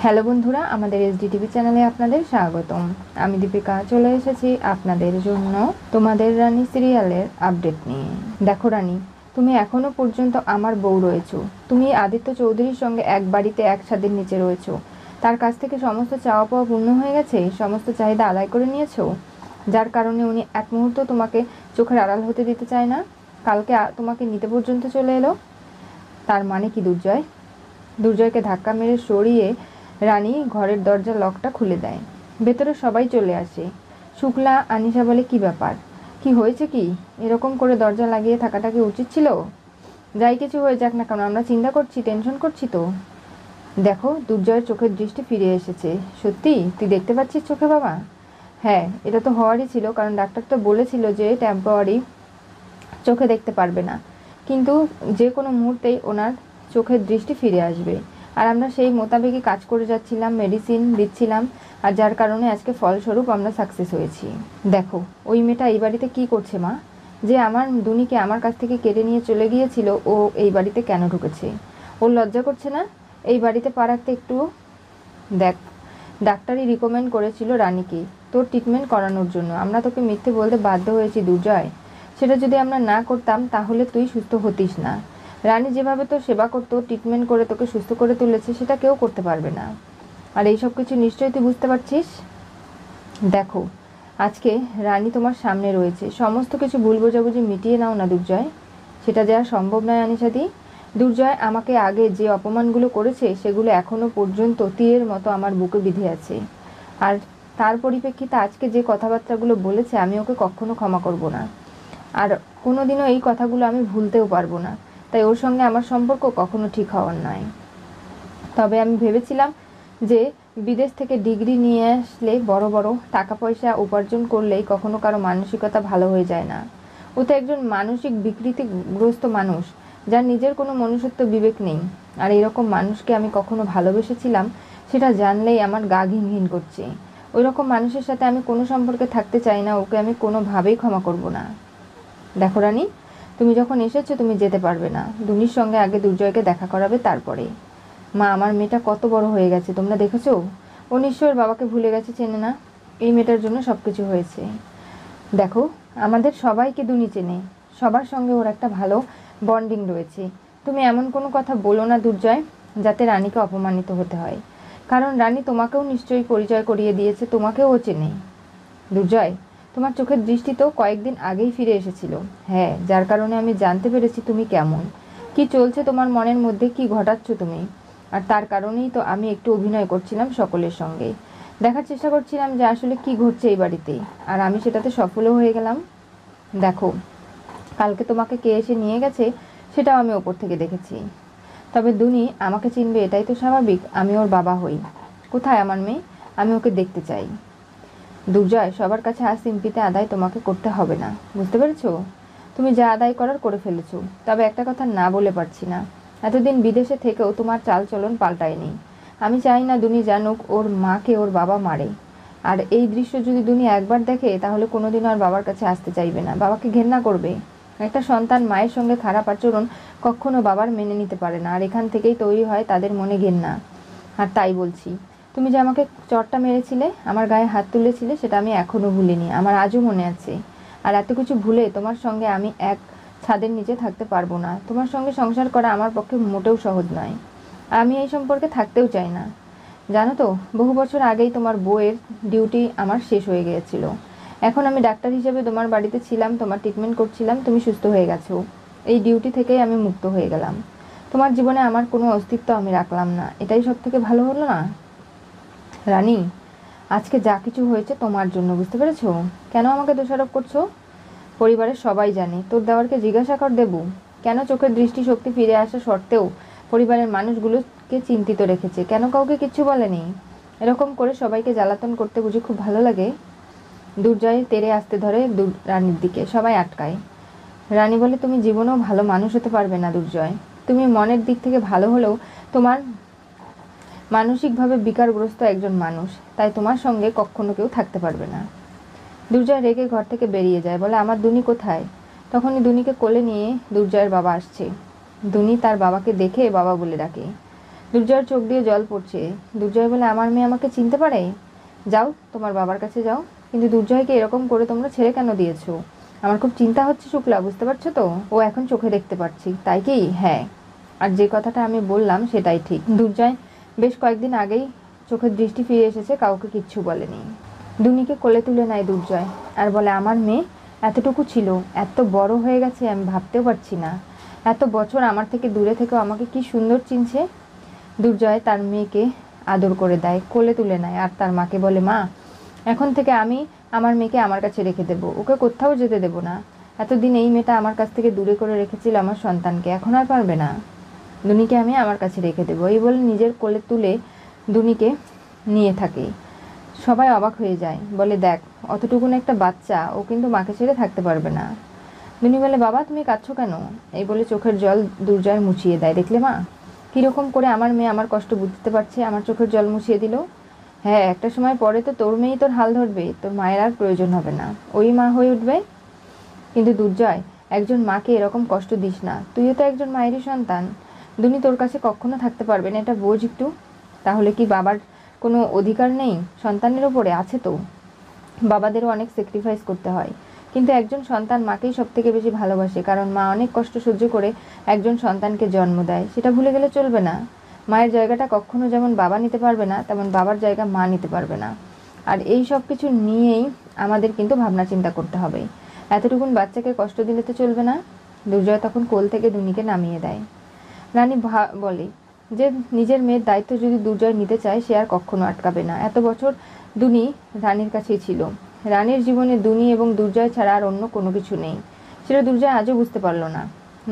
Hello বন্ধুরা, আমাদের SDTV চ্যানেলে আপনাদের স্বাগতম। আমি দীপিকা চলে এসেছি আপনাদের জন্য তোমাদের রানী সিরিয়ালের আপডেট নিয়ে। দেখো রানী, তুমি এখনো পর্যন্ত আমার বউ রয়েছো। তুমি আদিত্য চৌধুরীর সঙ্গে এক বাড়িতে এক ছাদের নিচে রয়েছো। তার কাছ থেকে সমস্ত চাওয়া পাওয়া পূর্ণ হয়ে গেছে, সমস্ত চাহিদা আদায় করে নিয়েছো, যার কারণে উনি এক মুহূর্ত তোমাকে চোখের আড়াল হতে দিতে চায় না। কালকে তোমাকে নিতে পর্যন্ত চলে এলো। তার মানে কি দুর্জয়? দুর্জয়কে ধাক্কা মেরে সরিয়ে রানী ঘরের দরজার লকটা খুলে দেয়। ভেতরে সবাই চলে আসে। শুক্লা আনিশা বলে, কি ব্যাপার, কি হয়েছে, কি এরকম করে দরজা লাগিয়ে থাকাটা কি উচিত ছিল? যাই কিছু হয়ে যাক না কেন, আমরা চিন্তা করছি, টেনশন করছি তো। দেখো, দুর্জয়ের চোখের দৃষ্টি ফিরে এসেছে। সত্যি তুই দেখতে পাচ্ছিস চোখে বাবা? হ্যাঁ, এটা তো হওয়ারই ছিল, কারণ ডাক্তার তো বলেছিল যে টেম্পোরারি চোখে দেখতে পারবে না, কিন্তু যে কোনো মুহূর্তেই ওনার চোখের দৃষ্টি ফিরে আসবে। আর আমরা সেই মোতাবেকই কাজ করে যাচ্ছিলাম, মেডিসিন দিচ্ছিলাম, আর যার কারণে আজকে ফলস্বরূপ আমরা সাকসেস হয়েছি। দেখো, ওই মেয়েটা এই বাড়িতে কী করছে মা? যে আমার দুনিকে আমার কাছ থেকে কেড়ে নিয়ে চলে গিয়েছিল, ও এই বাড়িতে কেন ঢুকেছে? ওর লজ্জা করছে না এই বাড়িতে পা রাখতে একটু? দেখ, ডাক্তারই রিকমেন্ড করেছিল রানীকে তোর ট্রিটমেন্ট করানোর জন্য। আমরা তোকে মিথ্যে বলতে বাধ্য হয়েছি দুর্জয়। সেটা যদি আমরা না করতাম তাহলে তুই সুস্থ হতিস না। রানী যেভাবে তোর সেবা করতো, ট্রিটমেন্ট করে তোকে সুস্থ করে তুলেছে, সেটা কেউ করতে পারবে না। আর এই সব কিছু নিশ্চয়ই তুই বুঝতে পারছিস। দেখো, আজকে রানী তোমার সামনে রয়েছে, সমস্ত কিছু ভুল বোঝাবুঝি মিটিয়ে নাও না দুর্জয়। সেটা যে আর সম্ভব নয় আনিশাদি। দুর্জয় আমাকে আগে যে অপমানগুলো করেছে সেগুলো এখনও পর্যন্ত তীরের মতো আমার বুকে বিঁধে আছে। আর তার পরিপ্রেক্ষিতে আজকে যে কথাবার্তাগুলো বলেছে, আমি ওকে কখনো ক্ষমা করব না। আর কোনোদিনও এই কথাগুলো আমি ভুলতেও পারবো না। তাই ওর সঙ্গে আমার সম্পর্ক কখনো ঠিক হওয়ার নয়। তবে আমি ভেবেছিলাম যে বিদেশ থেকে ডিগ্রি নিয়ে আসলে, বড় বড় টাকা পয়সা উপার্জন করলেই কখনো কারো মানসিকতা ভালো হয়ে যায় না। ও তো একজন মানসিক বিকৃতিগ্রস্ত মানুষ, যার নিজের কোনো মনুষ্যত্ব বিবেক নেই। আর এরকম মানুষকে আমি কখনো ভালোবেসেছিলাম সেটা জানলেই আমার গা ঘিন ঘিন করছে। ওই রকম মানুষের সাথে আমি কোনো সম্পর্কে থাকতে চাই না। ওকে আমি কোনোভাবেই ক্ষমা করব না। দেখো রানী, তুমি যখন এসেছো তুমি যেতে পারবে না। দুনির সঙ্গে আগে দুর্জয়কে দেখা করাবে, তারপরে। মা, আমার মেয়েটা কত বড় হয়ে গেছে তোমরা দেখেছো? ও নিশ্চয় ওর বাবাকে ভুলে গেছে, চেনে না। এই মেয়েটার জন্য সব কিছু হয়েছে। দেখো, আমাদের সবাইকে দুনি চেনে, সবার সঙ্গে ওর একটা ভালো বন্ডিং রয়েছে। তুমি এমন কোনো কথা বলো না দুর্জয়, যাতে রানীকে অপমানিত হতে হয়। কারণ রানী তোমাকেও নিশ্চয়ই পরিচয় করিয়ে দিয়েছে, তোমাকেও ও চেনে। দুর্জয়, তোমার চোখের দৃষ্টি তো কয়েকদিন আগেই ফিরে এসেছিল। হ্যাঁ, যার কারণে আমি জানতে পেরেছি তুমি কেমন, কি চলছে তোমার মনের মধ্যে, কি ঘটাচ্ছ তুমি। আর তার কারণেই তো আমি একটু অভিনয় করছিলাম সকলের সঙ্গে, দেখার চেষ্টা করছিলাম যে আসলে কি ঘটছে এই বাড়িতে। আর আমি সেটাতে সফলও হয়ে গেলাম। দেখো, কালকে তোমাকে কে এসে নিয়ে গেছে সেটাও আমি ওপর থেকে দেখেছি। তবে দুনি আমাকে চিনবে এটাই তো স্বাভাবিক। আমি ওর বাবা হই। কোথায় আমার মেয়ে? আমি ওকে দেখতে চাই। দুর্জয়, সবার কাছে আজ সিম্পিতে আদায় তোমাকে করতে হবে না, বুঝতে পেরেছো? তুমি যা আদায় করার করে ফেলেছো। তবে একটা কথা না বলে পারছি না, এতদিন বিদেশে থেকেও তোমার চালচলন পাল্টায়নি। আমি চাই না দুনি জানুক ওর মাকে ওর বাবা মারে। আর এই দৃশ্য যদি দুনি একবার দেখে তাহলে কোনোদিনও আর বাবার কাছে আসতে চাইবে না, বাবাকে ঘেন্না করবে। একটা সন্তান মায়ের সঙ্গে খারাপ আচরণ কখনো বাবার মেনে নিতে পারে না, আর এখান থেকেই তৈরি হয় তাদের মনে ঘেন্না। আর তাই বলছি, তুমি যে আমাকে চড়টা মেরেছিলে, আমার গায়ে হাত তুলেছিলে, সেটা আমি এখনও ভুলিনি, আমার আজও মনে আছে। আর এত কিছু ভুলে তোমার সঙ্গে আমি এক ছাদের নিচে থাকতে পারবো না। তোমার সঙ্গে সংসার করা আমার পক্ষে মোটেও সহজ নয়। আর আমি এই সম্পর্কে থাকতেও চাই না। জানো তো, বহু বছর আগেই তোমার বউয়ের ডিউটি আমার শেষ হয়ে গিয়েছিল। এখন আমি ডাক্তার হিসেবে তোমার বাড়িতে ছিলাম, তোমার ট্রিটমেন্ট করছিলাম, তুমি সুস্থ হয়ে গেছো। এই ডিউটি থেকেই আমি মুক্ত হয়ে গেলাম। তোমার জীবনে আমার কোনো অস্তিত্ব আমি রাখলাম না। এটাই সব থেকে ভালো হলো না রানী? আজকে যা কিছু হয়েছে তোমার জন্য, বুঝতে পেরেছো? কেন আমাকে দোষারোপ করছো? পরিবারের সবাই জানে। তোর দেওয়ারকে জিজ্ঞাসা কর দেবু, কেন চোখের দৃষ্টি শক্তি ফিরে আসা সত্ত্বেও পরিবারের মানুষগুলোকে চিন্তিত রেখেছে, কেন কাউকে কিচ্ছু বলেনি। এরকম করে সবাইকে জ্বালাতন করতে বুঝি খুব ভালো লাগে? দুর্জয় তেড়ে আসতে ধরে রানীর দিকে, সবাই আটকায়। রানী বলে, তুমি জীবনেও ভালো মানুষ হতে পারবে না দুর্জয়। তুমি মনের দিক থেকে ভালো হলেও তোমার মানসিকভাবে বিকারগ্রস্ত একজন মানুষ, তাই তোমার সঙ্গে কখনো কেউ থাকতে পারবে না। দুর্জয় রেগে ঘর থেকে বেরিয়ে যায়, বলে, আমার দুনি কোথায়? তখনই দুনিকে কোলে নিয়ে দুর্জয়ের বাবা আসছে। দুনি তার বাবাকে দেখে বাবা বলে ডাকে। দুর্জয়ের চোখ দিয়ে জল পড়ছে। দুর্জয় বলে, আমার মেয়ে আমাকে চিনতে পারে? যাও তোমার বাবার কাছে যাও। কিন্তু দুর্জয়কে এরকম করে তোমরা ছেড়ে কেন দিয়েছো? আমার খুব চিন্তা হচ্ছে শুক্লা, বুঝতে পারছো তো? ও এখন চোখে দেখতে পাচ্ছি, তাই কি? হ্যাঁ, আর যে কথাটা আমি বললাম সেটাই ঠিক। দুর্জয় বেশ কয়েকদিন আগেই চোখের দৃষ্টি ফিরে এসেছে, কাউকে কিচ্ছু বলেনি। দুনিকে কোলে তুলে নেয় দুর্জয় আর বলে, আমার মেয়ে এতটুকু ছিল, এত বড় হয়ে গেছে আমি ভাবতেও পারছি না। এত বছর আমার থেকে দূরে থেকেও আমাকে কি সুন্দর চিনছে। দুর্জয় তার মেয়েকে আদর করে দেয়, কোলে তুলে নেয় আর তার মাকে বলে, মা এখন থেকে আমি আমার মেয়েকে আমার কাছে রেখে দেবো, ওকে কোথাও যেতে দেবো না। এতদিন এই মেয়েটা আমার কাছ থেকে দূরে করে রেখেছিল আমার সন্তানকে, এখন আর পারবে না। দুনিকে আমি আমার কাছে রেখে দেবো, এই বলে নিজের কোলে তুলে দুনিকে নিয়ে থাকে। সবাই অবাক হয়ে যায়, বলে, দেখ অতটুকুন একটা বাচ্চা, ও কিন্তু মাকে ছেড়ে থাকতে পারবে না। দুনি বলে, বাবা তুমি কাঁদছো কেন? এই বলে চোখের জল দুর্জয় মুছিয়ে দেয়। দেখলে মা, কীরকম করে আমার মেয়ে আমার কষ্ট বুঝতে পারছে, আমার চোখের জল মুছিয়ে দিল। হ্যাঁ, একটা সময় পরে তো তোর মেয়েই তোর হাল ধরবে, তোর মায়ের আর প্রয়োজন হবে না, ওই মা হয়ে উঠবে। কিন্তু দুর্জয়, একজন মাকে এরকম কষ্ট দিস না, তুইও তো একজন মায়েরই সন্তান। দুনি তোর কাছে কখনো থাকতে পারবে না, এটা বোঝ একটু। তাহলে কি বাবার কোনো অধিকার নেই সন্তানের ওপরে? আছে তো। বাবাদেরও অনেক স্যাক্রিফাইস করতে হয়, কিন্তু একজন সন্তান মাকেই সব থেকে বেশি ভালোবাসে, কারণ মা অনেক কষ্ট সহ্য করে একজন সন্তানকে জন্ম দেয়, সেটা ভুলে গেলে চলবে না। মায়ের জায়গাটা কখনো যেমন বাবা নিতে পারবে না, তেমন বাবার জায়গা মা নিতে পারবে না। আর এই সব কিছু নিয়েই আমাদের কিন্তু ভাবনা চিন্তা করতে হবে। এতটুকুন বাচ্চাকে কষ্ট দিলে তো চলবে না। দুর্জয় তখন কোল থেকে দুনিকে নামিয়ে দেয়। রানী বলে যে নিজের মেয়ের দায়িত্ব যদি দুর্জয় নিতে চায়, সে আর কখনো আটকাবে না। এত বছর দুনি রানীর কাছেই ছিল। রানীর জীবনে দুনি এবং দুর্জয় ছাড়া আর অন্য কোনো কিছু নেই। সেটা দুর্জয় আজও বুঝতে পারল না।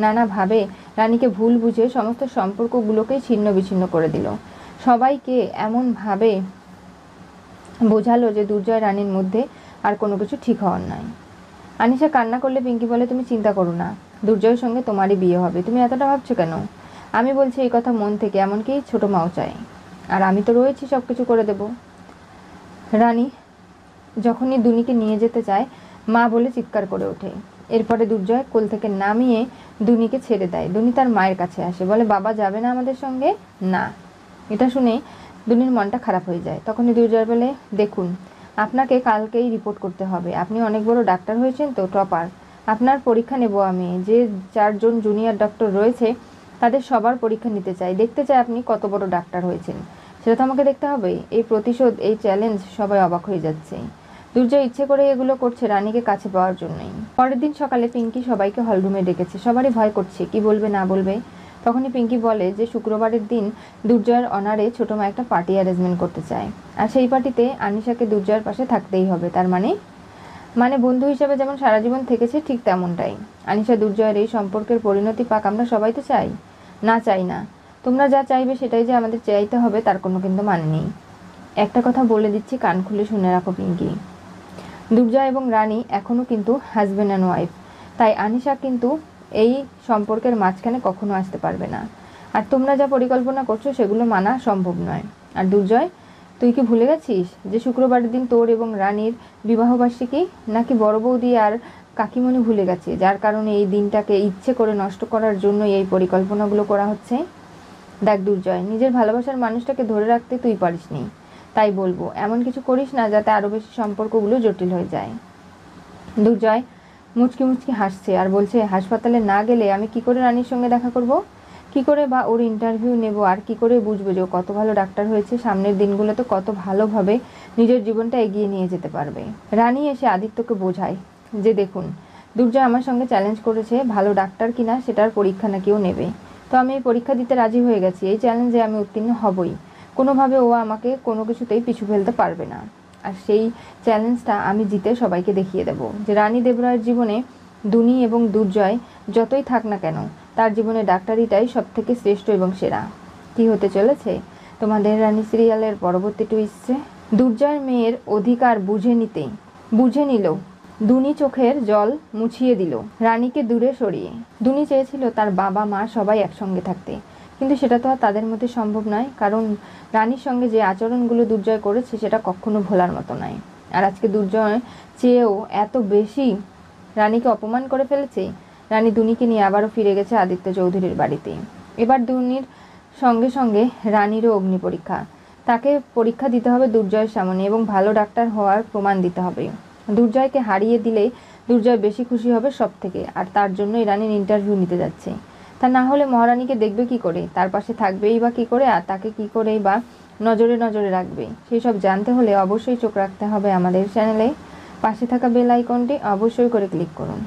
নানাভাবে রানীকে ভুল বুঝে সমস্ত সম্পর্কগুলোকেই ছিন্ন বিচ্ছিন্ন করে দিল। সবাইকে এমনভাবে বোঝালো যে দুর্জয় রানীর মধ্যে আর কোনো কিছু ঠিক হওয়ার নয়। আনিশা কান্না করলে পিঙ্কি বলে, তুমি চিন্তা করো না, দুর্জয়ের সঙ্গে তোমারই বিয়ে হবে, তুমি এতটা ভাবছো কেন? আমি বলছি এই কথা মন থেকে, এমনকি ছোট মাও চায়, আর আমি তো রয়েছি, সব কিছু করে দেব। রানী যখনই দুনিকে নিয়ে যেতে চায়, মা বলে চিৎকার করে ওঠে। এরপরে দুর্জয় কোল থেকে নামিয়ে দুনিকে ছেড়ে দেয়। দুনি তার মায়ের কাছে আসে, বলে, বাবা যাবে না আমাদের সঙ্গে? না। এটা শুনে দুনির মনটা খারাপ হয়ে যায়। তখনই দুর্জয় বলে, দেখুন আপনাকে কালকেই রিপোর্ট করতে হবে, আপনি অনেক বড় ডাক্তার হয়েছেন তো, টপার। আপনার পরীক্ষা নেব আমি, যে 4 জন জুনিয়র ডক্টর রয়েছে তাদের সবার পরীক্ষা নিতে চাই, দেখতে চাই আপনি কত বড় ডাক্তার হয়েছেন, সেটা তো আমাকে দেখতে হবে। এই প্রতিশোধ, এই চ্যালেঞ্জ, সবাই অবাক হয়ে যাচ্ছে। দুর্জয় ইচ্ছে করে এগুলো করছে রানীকে কাছে পাওয়ার জন্যই। পরের দিন সকালে পিঙ্কি সবাইকে হলরুমে ডেকেছে। সবারই ভয় করছে, কি বলবে না বলবে। তখনই পিঙ্কি বলে যে শুক্রবারের দিন দুর্জয়ের অনারে ছোট মা একটা পার্টি অ্যারেঞ্জমেন্ট করতে চায়, আর সেই পার্টিতে আনিশাকে দুর্জয়ের পাশে থাকতেই হবে। তার মানে বন্ধু হিসেবে যেমন সারা জীবন থেকেছে, ঠিক তেমনটাই। আনিশা দুর্জয়ের এই সম্পর্কের পরিণতি পাক, আমরা সবাই তো চাই। না চাই না, তোমরা যা চাইবে সেটাই যে আমাদের চাইতে হবে তার কোনো কিন্তু মানে নেই। একটা কথা বলে দিচ্ছি, কান খুলে শুনে রাখো পিঙ্কি, দুর্জয় এবং রানী এখনও কিন্তু হাজব্যান্ড অ্যান্ড ওয়াইফ, তাই আনিশা কিন্তু এই সম্পর্কের মাঝখানে কখনো আসতে পারবে না। আর তোমরা যা পরিকল্পনা করছো সেগুলো মানা সম্ভব নয়। আর দুর্জয়, তুই কি ভুলে গেছিস যে শুক্রবারের দিন তোর এবং রানীর বিবাহবার্ষিকী? নাকি বড় বৌদি আর কাকিমণি ভুলে গেছে, যার কারণে এই দিনটাকে ইচ্ছে করে নষ্ট করার জন্য এই পরিকল্পনাগুলো করা হচ্ছে? দেখ দুর্জয়, নিজের ভালোবাসার মানুষটাকে ধরে রাখতে তুই পারিসনি, তাই বলবো এমন কিছু করিস না যাতে আরও বেশি সম্পর্কগুলো জটিল হয়ে যায়। দুর্জয় মুচকি মুচকি হাসছে আর বলছে, হাসপাতালে না গেলে আমি কি করে রানীর সঙ্গে দেখা করব? কি করে বা ওর ইন্টারভিউ নেব? আর কি করে বুঝবো যে ও কত ভালো ডাক্তার হয়েছে? সামনের দিনগুলোতে কত ভালোভাবে নিজের জীবনটা এগিয়ে নিয়ে যেতে পারবে। রানী এসে আদিত্যকে বোঝায় যে দেখুন, দুর্জয় আমার সঙ্গে চ্যালেঞ্জ করেছে, ভালো ডাক্তার কিনা সেটার পরীক্ষা নাকি ও নেবে। তো আমি এই পরীক্ষা দিতে রাজি হয়ে গেছি, এই চ্যালেঞ্জে আমি উত্তীর্ণ হবই। কোনোভাবে ও আমাকে কোনো কিছুতেই পিছু ফেলতে পারবে না। আর সেই চ্যালেঞ্জটা আমি জিতে সবাইকে দেখিয়ে দেব যে রানী দেবরায়ের জীবনে দুনি এবং দুর্জয় যতই থাক না কেন, তার জীবনে ডাক্তারিটাই সব থেকে শ্রেষ্ঠ এবং সেরা। কি হতে চলেছে তোমাদের রানী সিরিয়ালের পরবর্তী টুইস্টে? দুর্জয়ের মেয়ের অধিকার বুঝে নিল দুনি, চোখের জল মুছিয়ে দিল রানীকে দূরে সরিয়ে। দুনি চেয়েছিল তার বাবা মা সবাই একসঙ্গে থাকতে, কিন্তু সেটা তো আর তাদের মধ্যে সম্ভব নয়, কারণ রানীর সঙ্গে যে আচরণগুলো দুর্জয় করেছে সেটা কখনো ভোলার মতো নয়। আর আজকে দুর্জয় চেয়েও এত বেশি রানীকে অপমান করে ফেলেছে। রানী দুনিকে নিয়ে আবারও ফিরে গেছে আদিত্য চৌধুরীর বাড়িতে। এবার দুনির সঙ্গে সঙ্গে রানীরও অগ্নি পরীক্ষা। তাকে পরীক্ষা দিতে হবে দুর্জয়ের সামনে এবং ভালো ডাক্তার হওয়ার প্রমাণ দিতে হবে। দুর্জয়কে হারিয়ে দিলে দুর্জয় বেশি খুশি হবে সব থেকে, আর তার জন্যই রানীর ইন্টারভিউ নিতে যাচ্ছে। তা না হলে মহারানীকে দেখবে কি করে, তার পাশে থাকবেই বা কি করে, আর তাকে কি করেই বা নজরে নজরে রাখবে, সেই সব জানতে হলে অবশ্যই চোখ রাখতে হবে আমাদের চ্যানেলে। পাশে থাকা বেল আইকনটি অবশ্যই করে ক্লিক করুন।